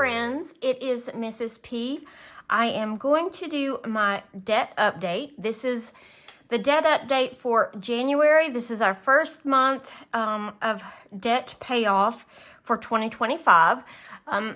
friends, it is Mrs. P. I am going to do my debt update. This is the debt update for January. This is our first month of debt payoff for 2025.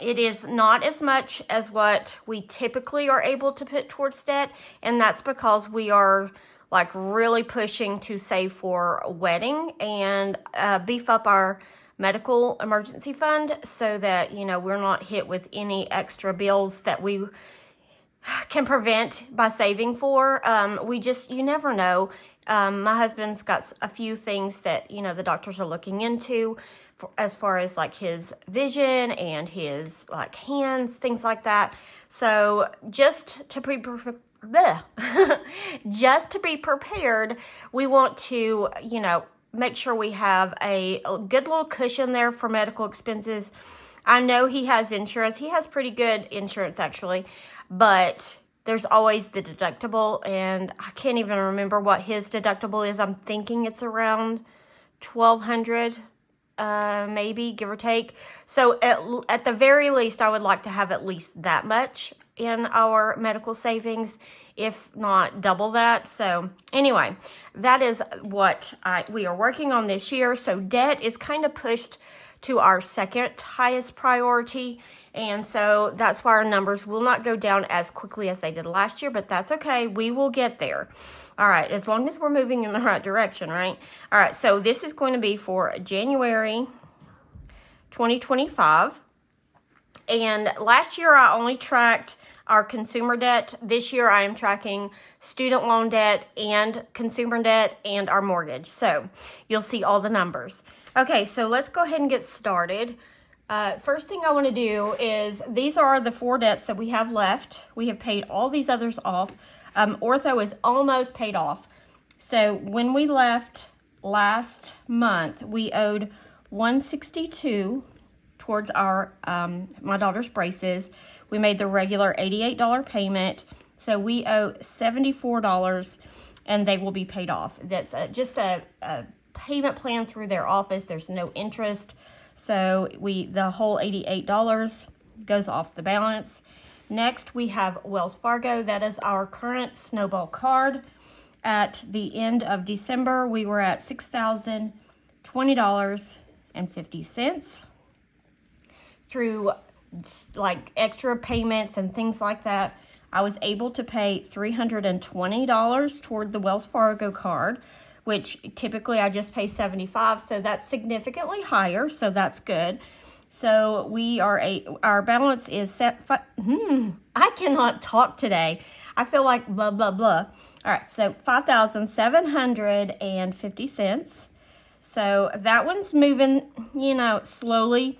It is not as much as what we typically are able to put towards debt, and that's because we are like really pushing to save for a wedding and beef up our medical emergency fund so that, you know, we're not hit with any extra bills that we can prevent by saving for. You never know. My husband's got a few things that, you know, the doctors are looking into as far as like his vision and his like hands, things like that. So just to just to be prepared, we want to, you know, make sure we have a good little cushion there for medical expenses. I know he has insurance. He has pretty good insurance actually, but there's always the deductible, and I can't even remember what his deductible is. I'm thinking it's around $1,200, maybe, give or take. So at the very least, I would like to have at least that much in our medical savings, if not double that. So anyway, that is what we are working on this year. So debt is kind of pushed to our second highest priority, and so that's why our numbers will not go down as quickly as they did last year, but that's okay. We will get there. All right, as long as we're moving in the right direction, right? All right, so this is going to be for January 2025. And last year I only tracked our consumer debt. This year I am tracking student loan debt and consumer debt and our mortgage. So you'll see all the numbers. Okay, so let's go ahead and get started. First thing I want to do is, these are the 4 debts that we have left. We have paid all these others off. Ortho is almost paid off. So when we left last month, we owed $162 towards our my daughter's braces. We made the regular $88 payment, so we owe $74, and they will be paid off. That's just a payment plan through their office. There's no interest, so the whole $88 goes off the balance. Next, we have Wells Fargo. That is our current Snowball card. At the end of December, we were at $6,020.50. Through like extra payments and things like that, I was able to pay $320 toward the Wells Fargo card, which typically I just pay $75, so that's significantly higher, so that's good. So our balance is set. I cannot talk today. I feel like blah blah blah. All right, so $5,750. So that one's moving, you know, slowly.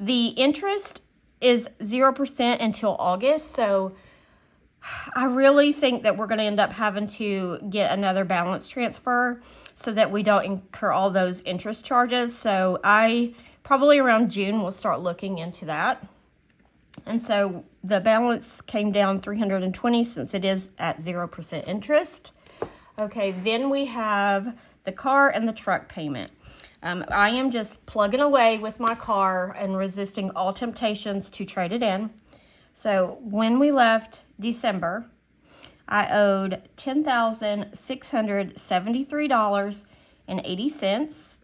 The interest is 0% until August, so I really think that we're going to end up having to get another balance transfer so that we don't incur all those interest charges. So I probably around June will start looking into that. And so the balance came down $320 since it is at 0% interest. Okay, then we have the car and the truck payment. I am just plugging away with my car and resisting all temptations to trade it in. So when we left December, I owed $10,673.80.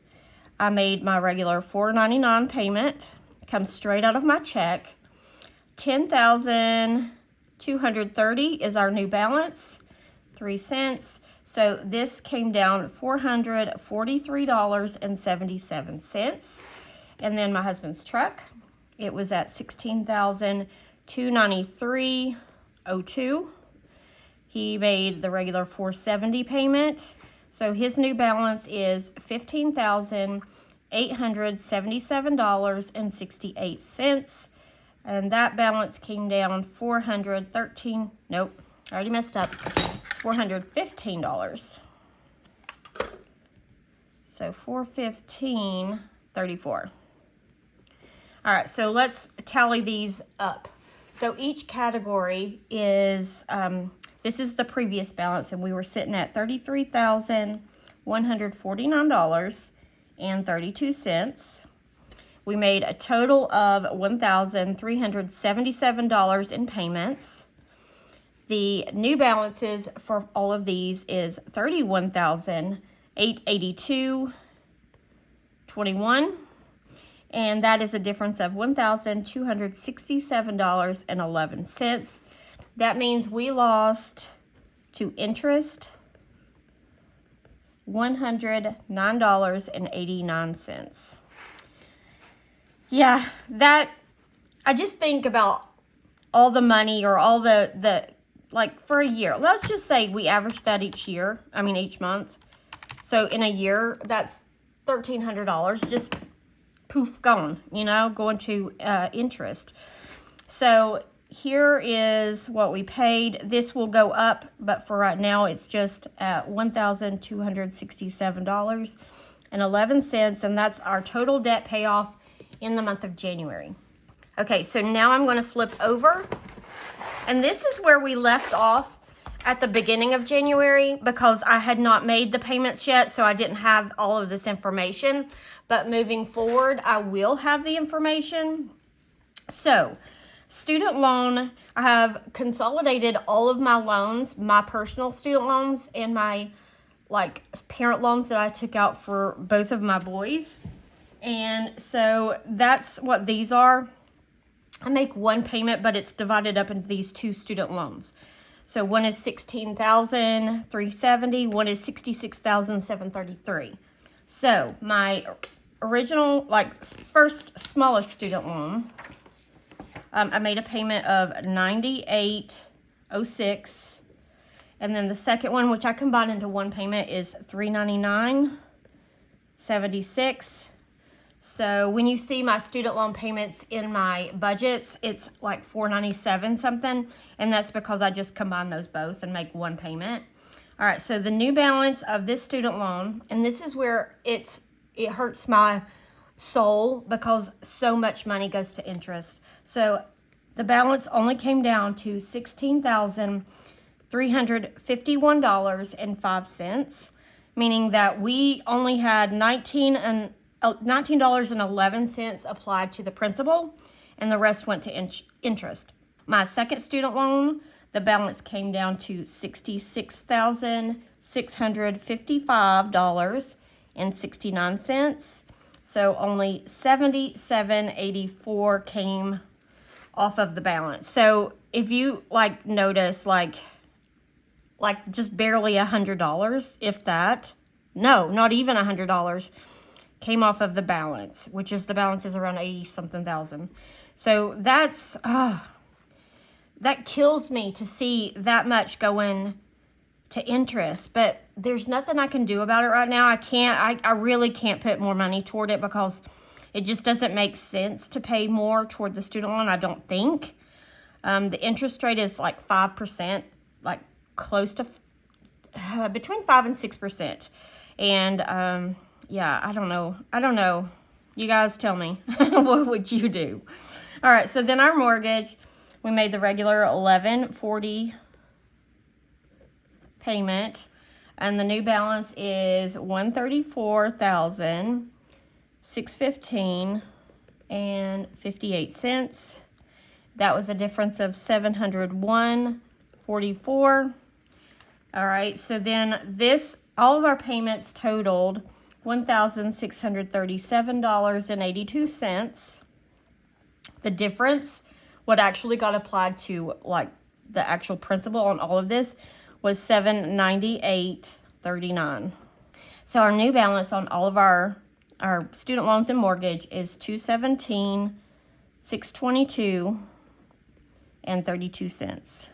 I made my regular $4.99 payment. Comes straight out of my check. $10,230 is our new balance, 3 cents. So this came down $443.77. And then my husband's truck, it was at $16,293.02. He made the regular $470 payment. So his new balance is $15,877.68. And that balance came down $415. So $415.34. All right, so let's tally these up. So each category is, this is the previous balance, and we were sitting at $33,149.32. We made a total of $1,377 in payments. The new balances for all of these is $31,882.21, and that is a difference of $1,267.11. That means we lost to interest $109.89. Yeah, that, I just think about all the money or all the like for a year. Let's just say we average that each month. So in a year, that's $1,300 just poof, gone, going to interest. So here is what we paid. This will go up, but for right now, it's just at $1,267.11, and that's our total debt payoff in the month of January. Okay, so now I'm going to flip over, and this is where we left off at the beginning of January because I had not made the payments yet, so I didn't have all of this information. But moving forward, I will have the information. So, student loan, I have consolidated all of my loans, my personal student loans and my parent loans that I took out for both of my boys. And so that's what these are. I make one payment, but it's divided up into these two student loans. So one is $16,370, one is $66,733. So my original, first smallest student loan, I made a payment of $98.06, and then the second one, which I combined into one payment, is $399.76. So when you see my student loan payments in my budgets, it's like $497 something, and that's because I just combine those both and make one payment. All right, so the new balance of this student loan, and this is where it hurts my soul because so much money goes to interest. So the balance only came down to $16,351.05, meaning that we only had $19.11 applied to the principal, and the rest went to interest. My second student loan, the balance came down to $66,655.69. So only $77.84 came off of the balance. So if you notice, just barely $100, if that, no, not even $100, came off of the balance, which is the balance is around 80 something thousand. So that's that kills me to see that much going to interest, but there's nothing I can do about it right now. I really can't put more money toward it because it just doesn't make sense to pay more toward the student loan, I don't think. The interest rate is 5%, close to between 5 and 6%. And yeah, I don't know. You guys tell me. What would you do? All right, so then our mortgage, we made the regular $1,140 payment, and the new balance is $134,615.58. That was a difference of $701.44. All right, so then all of our payments totaled $1,637.82. The difference, what actually got applied to the actual principal on all of this, was $798.39. So our new balance on all of our student loans and mortgage is $217,622.32.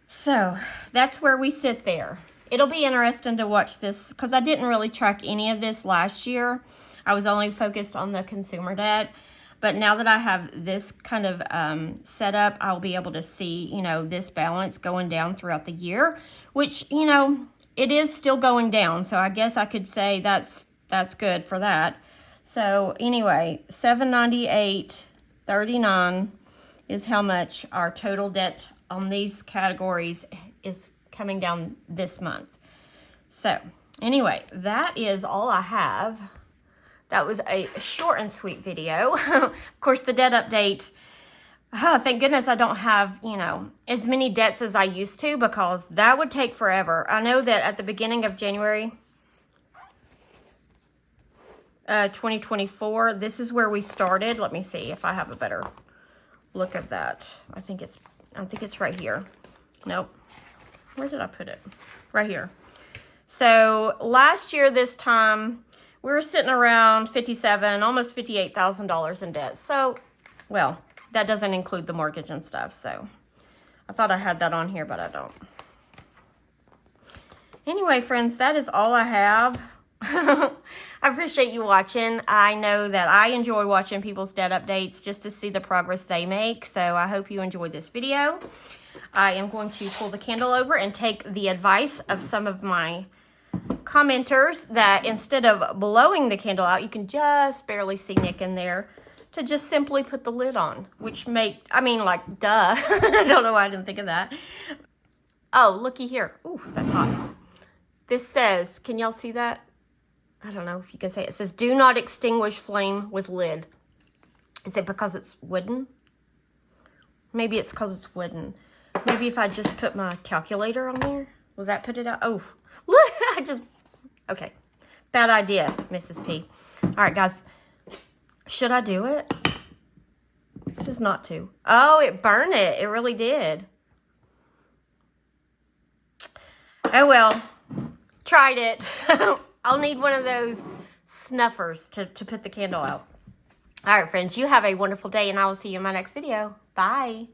So that's where we sit there. It'll be interesting to watch this because I didn't really track any of this last year. I was only focused on the consumer debt. But now that I have this kind of set up, I'll be able to see, this balance going down throughout the year, which, it is still going down. So I guess I could say that's good for that. So anyway, $798.39 is how much our total debt on these categories is coming down this month. So anyway, that is all I have That was a short and sweet video. Of course, the debt update. Oh, thank goodness I don't have, you know, as many debts as I used to, because that would take forever. I know that at the beginning of January 2024, this is where we started. Let me see if I have a better look of that. I think it's right here. Nope. Where did I put it? Right here. So last year this time, we were sitting around $57,000, almost $58,000 in debt. So, well, that doesn't include the mortgage and stuff. So I thought I had that on here, but I don't. Anyway, friends, that is all I have. I appreciate you watching. I know that I enjoy watching people's debt updates just to see the progress they make. So I hope you enjoyed this video. I am going to pull the candle over and take the advice of some of my commenters that instead of blowing the candle out, you can just barely see Nick in there, to just simply put the lid on, which like, duh. I don't know why I didn't think of that. Oh, looky here. Ooh, that's hot. This says, can y'all see that? I don't know if you can say it. It says, do not extinguish flame with lid. Is it because it's wooden? Maybe it's because it's wooden. Maybe if I just put my calculator on there, will that put it out? Oh, look, okay. Bad idea, Mrs. P. All right, guys. Should I do it? This is not to. Oh, it burned it. It really did. Oh, well. Tried it. I'll need one of those snuffers to put the candle out. All right, friends. You have a wonderful day, and I will see you in my next video. Bye.